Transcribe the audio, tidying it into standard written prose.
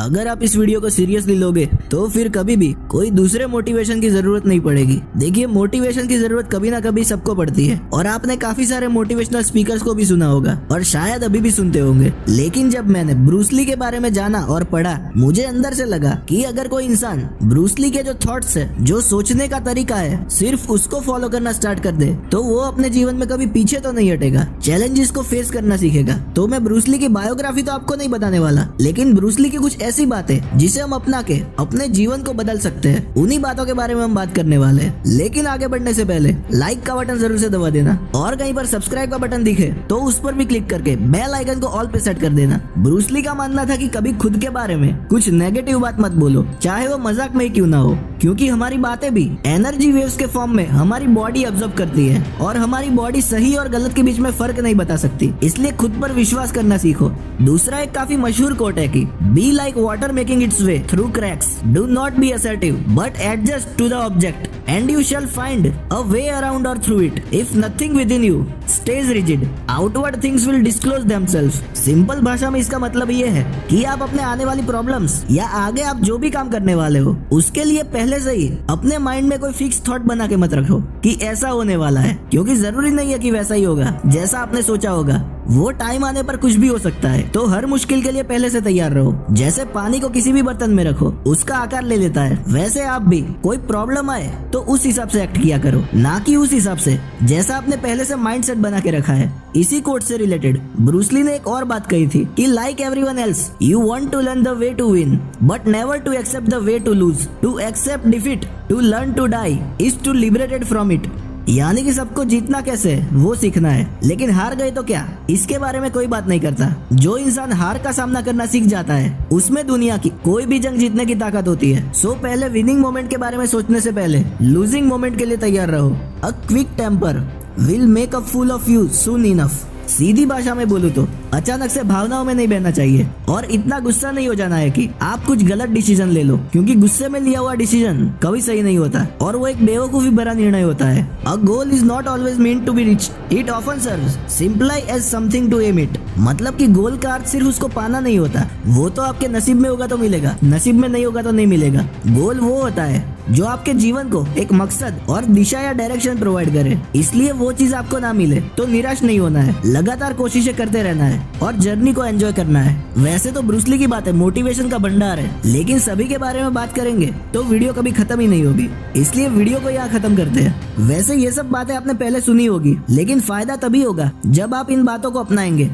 अगर आप इस वीडियो को सीरियसली लोगे तो फिर कभी भी कोई दूसरे मोटिवेशन की जरूरत नहीं पड़ेगी। देखिए, मोटिवेशन की जरूरत कभी ना कभी सबको पड़ती है और आपने काफी सारे मोटिवेशनल स्पीकर्स को भी सुना होगा और शायद अभी भी सुनते होंगे। लेकिन जब मैंने ब्रूस ली के बारे में जाना और पढ़ा, मुझे अंदर से लगा कि अगर कोई इंसान ब्रूस ली के जो थॉट्स है, जो सोचने का तरीका है, सिर्फ उसको फॉलो करना स्टार्ट कर दे तो वो अपने जीवन में कभी पीछे तो नहीं हटेगा, चैलेंजेस को फेस करना सीखेगा। तो मैं ब्रूस ली की बायोग्राफी तो आपको नहीं बताने वाला, लेकिन ब्रूस ली की कुछ ऐसी बातें जिसे हम अपना के अपने जीवन को बदल सकते हैं, उन्हीं बातों के बारे में हम बात करने वाले हैं। लेकिन आगे बढ़ने से पहले लाइक का बटन जरूर से दबा देना और कहीं पर सब्सक्राइब का बटन दिखे तो उस पर भी क्लिक करके बेल आइकन को ऑल पे सेट कर देना। ब्रूस ली का मानना था कि कभी खुद के बारे में कुछ नेगेटिव बात मत बोलो, चाहे वो मजाक में ही क्यों ना हो, क्योंकि हमारी बातें भी एनर्जी वेव्स के फॉर्म में हमारी बॉडी ऑब्जर्व करती है और हमारी बॉडी सही और गलत के बीच में फर्क नहीं बता सकती। इसलिए खुद पर विश्वास करना सीखो। दूसरा एक काफी मशहूर कोट है कि be like water making its way through cracks, do not be assertive but adjust to the object and you shall find a way around or through it. If nothing within you stays rigid, outward things will disclose themselves. Simple भाषा में इसका मतलब ये है कि आप अपने आने वाली प्रॉब्लम्स या आगे आप जो भी काम करने वाले हो, उसके लिए पहले से ही अपने माइंड में कोई फिक्स थॉट बना के मत रखो कि ऐसा होने वाला है, क्योंकि जरूरी नहीं है कि वैसा ही होगा जैसा आपने सोचा होगा। वो टाइम आने पर कुछ भी हो सकता है। तो हर मुश्किल के लिए पहले से तैयार रहो। जैसे पानी को किसी भी बर्तन में रखो, उसका आकार ले लेता है, वैसे आप भी कोई प्रॉब्लम आए तो उस हिसाब से एक्ट किया करो, ना कि उस हिसाब से जैसा आपने पहले से माइंडसेट बना के रखा है। इसी कोट से रिलेटेड ब्रूस ली ने एक और बात कही थी कि like everyone else you want to learn the way to win but never to accept the way to lose, to accept defeat, to learn to die is to liberated from it. यानी कि सबको जीतना कैसे वो सीखना है, लेकिन हार गए तो क्या, इसके बारे में कोई बात नहीं करता। जो इंसान हार का सामना करना सीख जाता है, उसमें दुनिया की कोई भी जंग जीतने की ताकत होती है। सो पहले विनिंग मोमेंट के बारे में सोचने से पहले लूजिंग मोमेंट के लिए तैयार रहो। A quick temper will make a fool of you soon enough. सीधी भाषा में बोलूं तो अचानक से भावनाओं में नहीं बहना चाहिए और इतना गुस्सा नहीं हो जाना है कि आप कुछ गलत डिसीजन ले लो, क्योंकि गुस्से में लिया हुआ डिसीजन कभी सही नहीं होता और वो एक बेवकूफी भरा निर्णय होता है। A goal is not always meant to be reach, it often serves simply as something to aim it. मतलब कि गोल का अर्थ सिर्फ उसको पाना नहीं होता, वो तो आपके नसीब में होगा तो मिलेगा, नसीब में नहीं होगा तो नहीं मिलेगा। गोल वो होता है जो आपके जीवन को एक मकसद और दिशा या डायरेक्शन प्रोवाइड करे। इसलिए वो चीज आपको ना मिले तो निराश नहीं होना है, लगातार कोशिशें करते रहना है और जर्नी को एंजॉय करना है। वैसे तो ब्रूस ली की बात है, मोटिवेशन का भंडार है, लेकिन सभी के बारे में बात करेंगे तो वीडियो कभी खत्म ही नहीं होगी, इसलिए वीडियो को यहाँ खत्म करते हैं। वैसे ये सब बातें आपने पहले सुनी होगी, लेकिन फायदा तभी होगा जब आप इन बातों को अपनाएंगे।